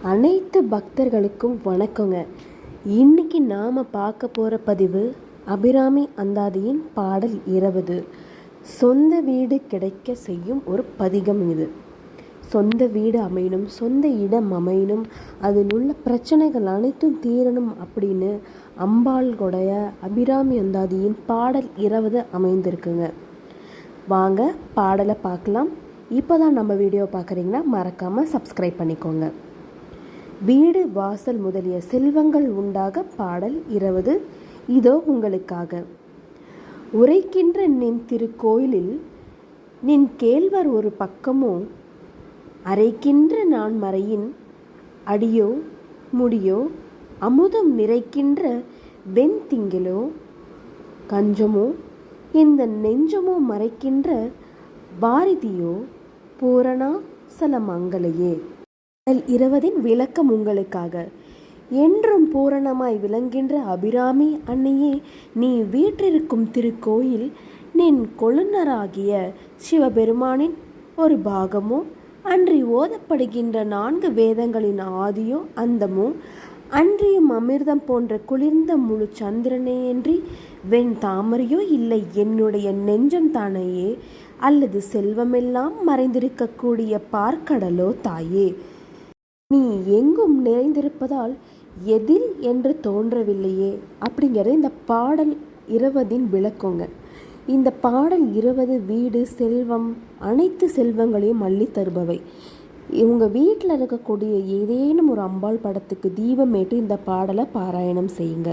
அனைத்து பக்தர்களுக்கும் வணக்கங்க. இன்னைக்கு நாம் பார்க்க போகிற பதிவு அபிராமி அந்தாதியின் பாடல் 20. சொந்த வீடு கிடைக்க செய்யும் ஒரு பதிகம் இது. சொந்த வீடு அமையணும், சொந்த இடம் அமையணும், அதில் உள்ள பிரச்சனைகள் அனைத்தும் தீரணும் அப்படின்னு அம்பாளுடைய அபிராமி அந்தாதியின் பாடல் 20 அமைந்திருக்குங்க. வாங்க பாடலை பார்க்கலாம். இப்போ தான் நம்ம வீடியோ பார்க்குறீங்கன்னா மறக்காமல் சப்ஸ்கிரைப் பண்ணிக்கோங்க. வீடு வாசல் முதலிய செல்வங்கள் உண்டாக பாடல் 20 இதோ உங்களுக்காக. உரைக்கின்ற நின் திருக்கோயிலில் நின் கேள்வர் ஒரு பக்கமோ, அரைக்கின்ற நான் மறையின் அடியோ முடியோ, அமுதம் நிறைக்கின்ற வெண்திங்களோ கஞ்சமோ, இந்த நெஞ்சமோ மறைக்கின்ற பாரதியோ பூரணா சலமங்களையே. 20 விளக்கம் உங்களுக்காக. என்றும் பூரணமாய் விளங்கின்ற அபிராமி அன்னையே, நீ வீற்றிருக்கும் திருக்கோயில் நின் கொழுநராகிய சிவபெருமானின் ஒரு பாகமோ, அன்றி ஓதப்படுகின்ற 4 வேதங்களின் ஆதியோ அந்தமோ, அன்றியும் அமிர்தம் போன்ற குளிர்ந்த முழு சந்திரனேயன்றி வெண் தாமரையோ இல்லை என்னுடைய நெஞ்சம் தானையே, அல்லது செல்வமெல்லாம் மறைந்திருக்கக்கூடிய பார்க்கடலோ தாயே. நீ எங்கும் நிறைந்திருப்பதால் எதில் என்று தோன்றவில்லையே அப்படிங்கிறது இந்த பாடல் 20 விளக்கங்க. இந்த பாடல் 20 வீடு செல்வம் அனைத்து செல்வங்களையும் அள்ளி தருபவை. இவங்க வீட்டில் இருக்கக்கூடிய ஏதேனும் ஒரு அம்பாள் படத்துக்கு தீபமேட்டு இந்த பாடலை பாராயணம் செய்யுங்க.